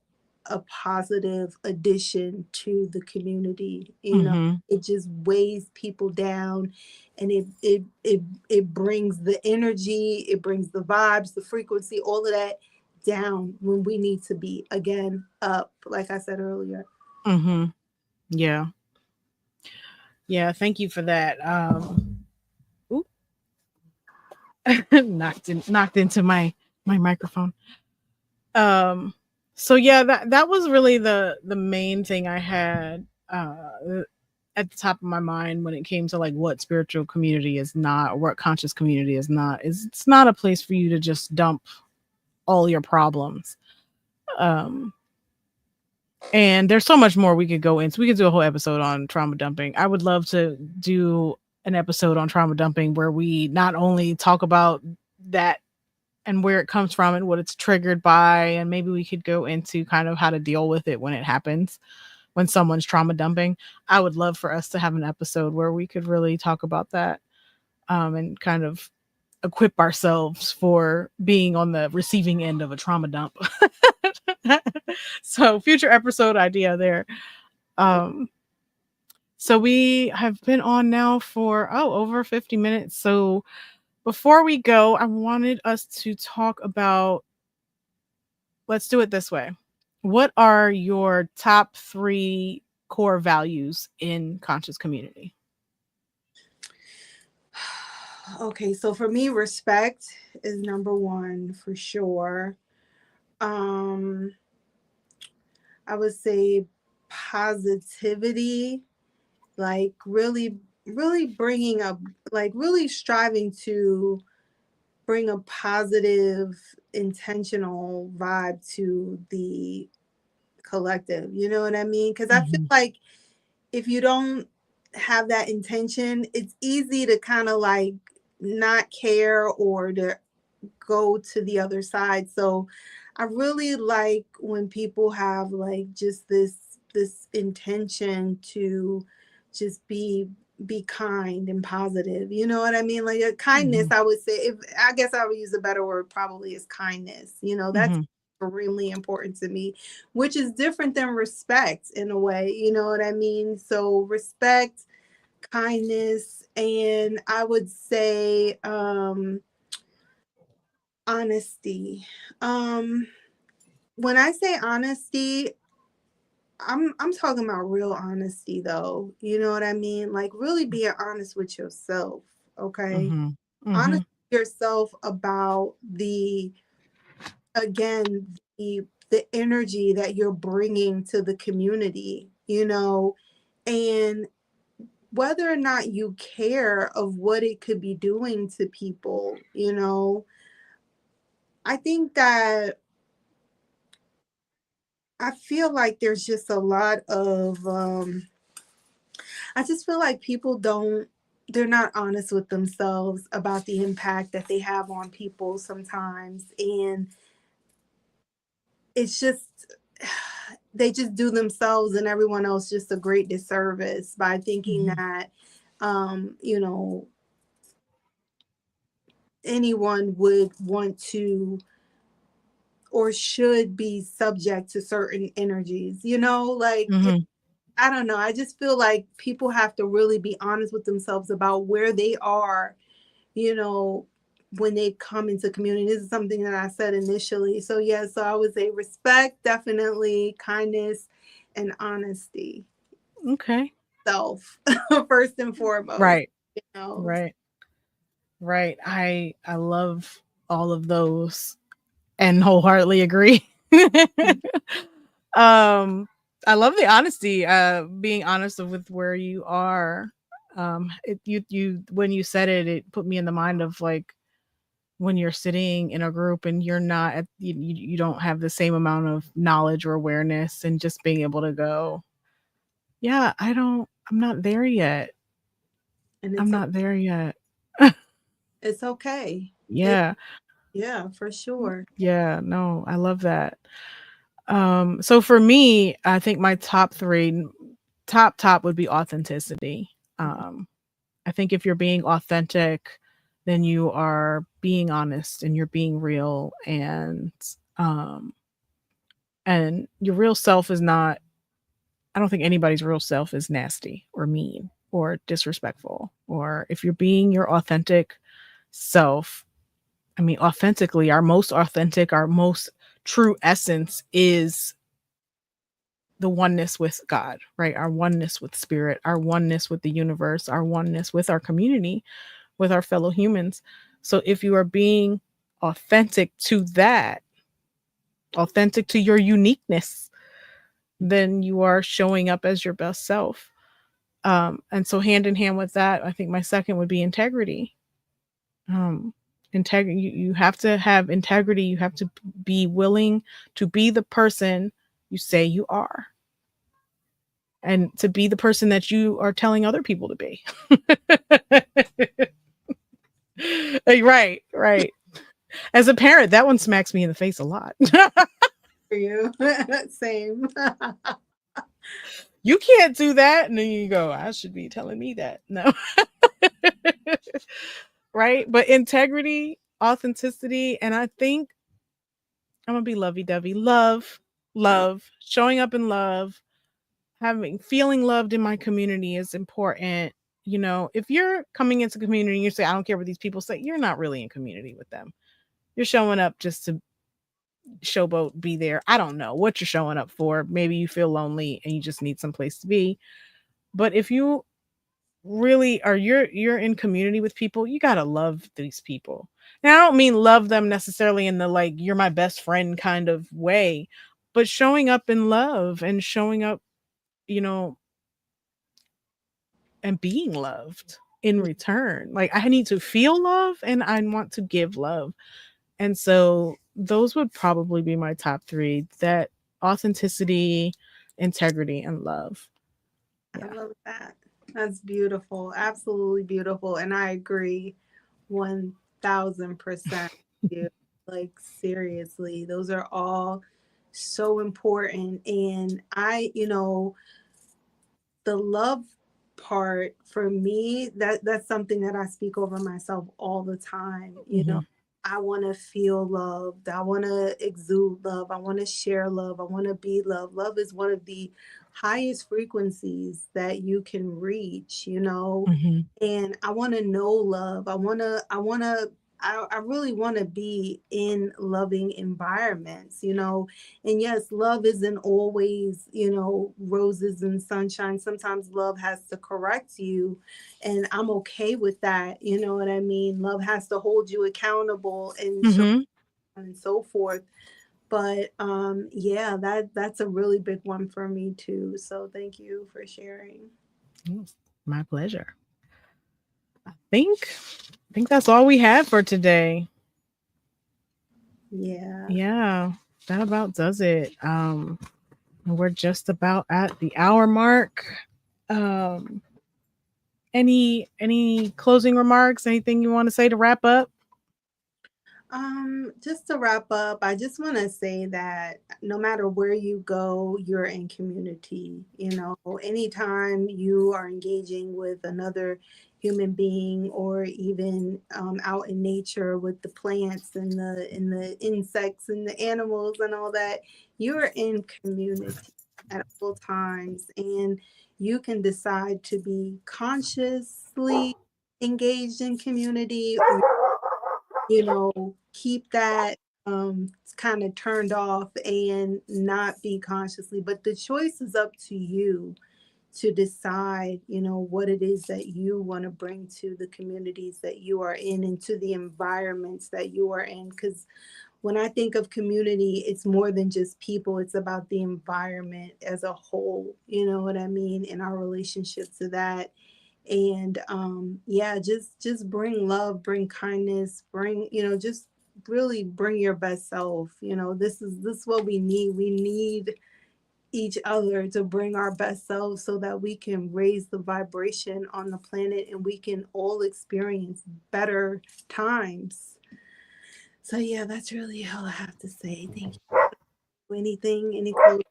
a positive addition to the community. You know, Mhm. it just weighs people down, and it brings the energy, it brings the vibes, the frequency, all of that down when we need to be again up, like I said earlier. Mhm. Yeah. Yeah, thank you for that. Oop, knocked into my microphone. Um so yeah, that was really the main thing I had at the top of my mind when it came to like what spiritual community is not, or what conscious community is not. Is it's not a place for you to just dump all your problems. Um and there's so much more we could go into. We could do a whole episode on trauma dumping. I would love to do an episode on trauma dumping where we not only talk about that and where it comes from and what it's triggered by, and maybe we could go into kind of how to deal with it when it happens, when someone's trauma dumping. I would love for us to have an episode where we could really talk about that, and kind of equip ourselves for being on the receiving end of a trauma dump. So future episode idea there. Um, so we have been on now for over 50 minutes. So before we go, I wanted us to talk about, let's do it this way. What are your top 3 core values in conscious community? Okay, so for me, respect is number one for sure. Um, I would say positivity, like really bringing up, like really striving to bring a positive, intentional vibe to the collective. You know what I mean? Because I feel Mhm. like if you don't have that intention, it's easy to kind of like not care or to go to the other side. So I really like when people have like just this intention to just be kind and positive. You know what I mean? Like a kindness, Mhm. I would say, if I guess I would use a better word probably is kindness. You know, that's Mhm. extremely important to me, which is different than respect in a way. You know what I mean? So respect, kindness, and I would say honesty. Um, when I say honesty, I'm talking about real honesty though. You know what I mean? Like really being honest with yourself, okay? Mhm. Honest Mhm. with yourself about the again the energy that you're bringing to the community, you know, and whether or not you care of what it could be doing to people, you know. I think that I feel like there's just a lot of I just feel like people don't they're not honest with themselves about the impact that they have on people sometimes, and it's just they just do themselves and everyone else just a great disservice by thinking Mhm. that you know, anyone would want to or should be subject to certain energies, you know, like Mhm. I don't know. I just feel like people have to really be honest with themselves about where they are, you know, when they come into community. This is something that I said initially. So, yeah, so I would say respect, definitely, kindness, and honesty. Okay. Self, first and foremost, Right. you know. Right. Right. I love all of those and wholeheartedly agree. um I love the honesty, being honest with where you are. You when you said it, it put me in the mind of like when you're sitting in a group and you're not at, you don't have the same amount of knowledge or awareness, and just being able to go, yeah, I'm not there yet. And I'm not there yet. it's okay. It, Yeah. yeah, for sure. Yeah, no, I love that. So for me, I think my top 3, top would be authenticity. Um, I think if you're being authentic, then you are being honest and you're being real, and um And your real self is not, I don't think anybody's real self is nasty or mean or disrespectful. Or if you're being your authentic self, I mean, authentically, our most authentic, our most true essence is the oneness with God, right? Our oneness with spirit, our oneness with the universe, our oneness with our community, with our fellow humans. So if you are being authentic to that, authentic to your uniqueness, then you are showing up as your best self. And so hand in hand with that, I think my second would be integrity. Um, integrity. You have to have integrity. You have to be willing to be the person you say you are, and to be the person that you are telling other people to be. Right, right. As a parent, that one smacks me in the face a lot. For you. Same. You can't do that. And then you go, I should be telling me that. No. Right. But integrity, authenticity, and I think I'm going to be lovey dovey. Love, showing up in love, having feeling loved in my community is important. You know, if you're coming into community and you say, I don't care what these people say, you're not really in community with them. You're showing up just to showboat, be there. I don't know what you're showing up for. Maybe you feel lonely and you just need some place to be. But if you really are, you're in community with people, you got to love these people. Now I don't mean love them necessarily in the like you're my best friend kind of way, but showing up in love and showing up, you know, and being loved in return. Like I need to feel love and I want to give love. And so those would probably be my top 3, that authenticity, integrity, and love. I Yeah. love that. That's beautiful. Absolutely beautiful. And I agree 1000% with you. Like, seriously, those are all so important. And the love part for me, that's something that I speak over myself all the time. Mhm. I want to feel loved. I want to exude love. I want to share love. I want to be loved. Love is one of the highest frequencies that you can reach. Mhm. And I want to know love. I really want to be in loving environments. And yes, love isn't always roses and sunshine. Sometimes love has to correct you, and I'm okay with that. You know what I mean? Love has to hold you accountable and so Mhm. on and so forth. But yeah, that's a really big one for me too. So thank you for sharing. Yes, my pleasure. I think that's all we have for today. Yeah. Yeah, that about does it. We're just about at the hour mark. Um, any closing remarks? Anything you want to say to wrap up? Just to wrap up, I just want to say that no matter where you go, you're in community. Anytime you are engaging with another human being, or even out in nature with the plants and the insects and the animals and all that, you're in community at all times, and you can decide to be consciously engaged in community, or keep that kind of turned off and not be consciously. But the choice is up to you to decide what it is that you want to bring to the communities that you are in and to the environments that you are in. Because when I think of community, it's more than just people, it's about the environment as a whole. You know what I mean? And our relationship to that. And yeah, just bring love, bring kindness, just really bring your best self. This is what we need each other to bring our best selves, so that we can raise the vibration on the planet and we can all experience better times. So yeah, that's really all I have to say. Thank you. Any close?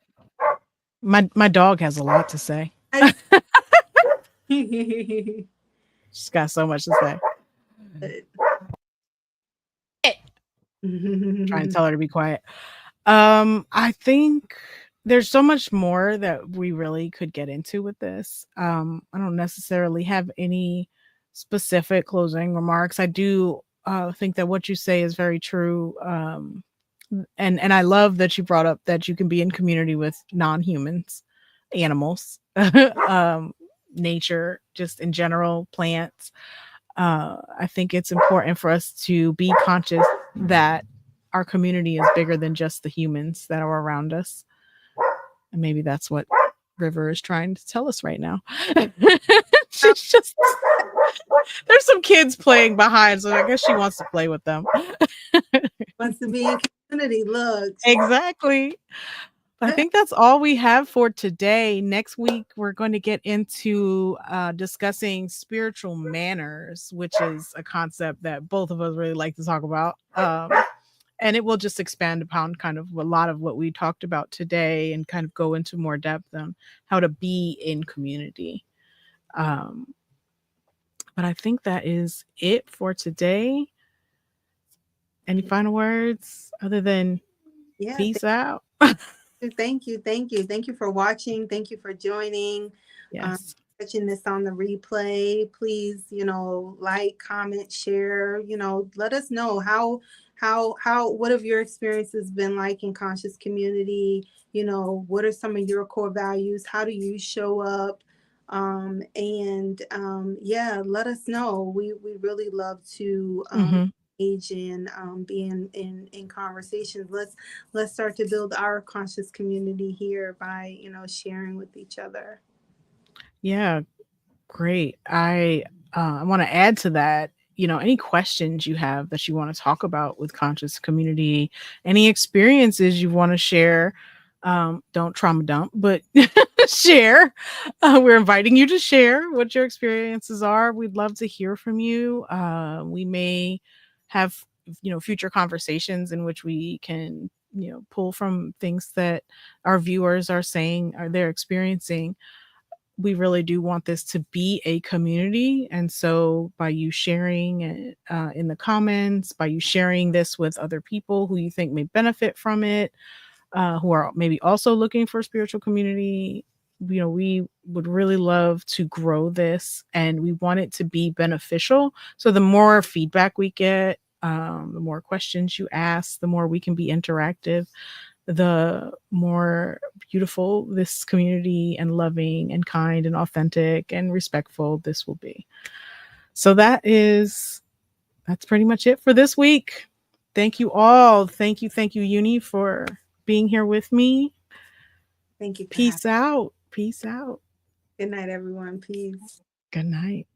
My dog has a lot to say. I She's got so much to say. Trying to tell her to be quiet. I think there's so much more that we really could get into with this. I don't necessarily have any specific closing remarks. I do think that what you say is very true. And I love that you brought up that you can be in community with non-humans, animals, um, nature, just in general, plants. I think it's important for us to be conscious that our community is bigger than just the humans that are around us. And maybe that's what River is trying to tell us right now. She's just, there's some kids playing behind, so I guess she wants to play with them. Wants to be in community. Look, Exactly. I think that's all we have for today. Next week, we're going to get into discussing spiritual manners, which is a concept that both of us really like to talk about. And it will just expand upon kind of a lot of what we talked about today and kind of go into more depth on how to be in community. Um, but I think that is it for today. Any final words other than yeah. peace out? Thank you. Thank you. Thank you for watching. Thank you for joining. Um, Yes. Catching this on the replay. Please, like, comment, share, let us know what have your experiences been like in conscious community? What are some of your core values? How do you show up? And yeah, let us know. We really love to Hmm. engage in being in conversations. Let's start to build our conscious community here by sharing with each other. Yeah, great. I want to add to that, any questions you have that you want to talk about with conscious community, any experiences you want to share, don't trauma dump, but share. We're inviting you to share what your experiences are. We'd love to hear from you. We may have future conversations in which we can pull from things that our viewers are saying or they're experiencing. We really do want this to be a community. And so, by you sharing it in the comments, by you sharing this with other people who you think may benefit from it, who are maybe also looking for spiritual community, we would really love to grow this and we want it to be beneficial. So, the more feedback we get, the more questions you ask, the more we can be interactive, the more beautiful this community and loving and kind and authentic and respectful this will be. So that's pretty much it for this week. Thank you all. Thank you, Uni, for being here with me. Thank you for having. Peace out. Peace out. Good night, everyone. Peace. Good night.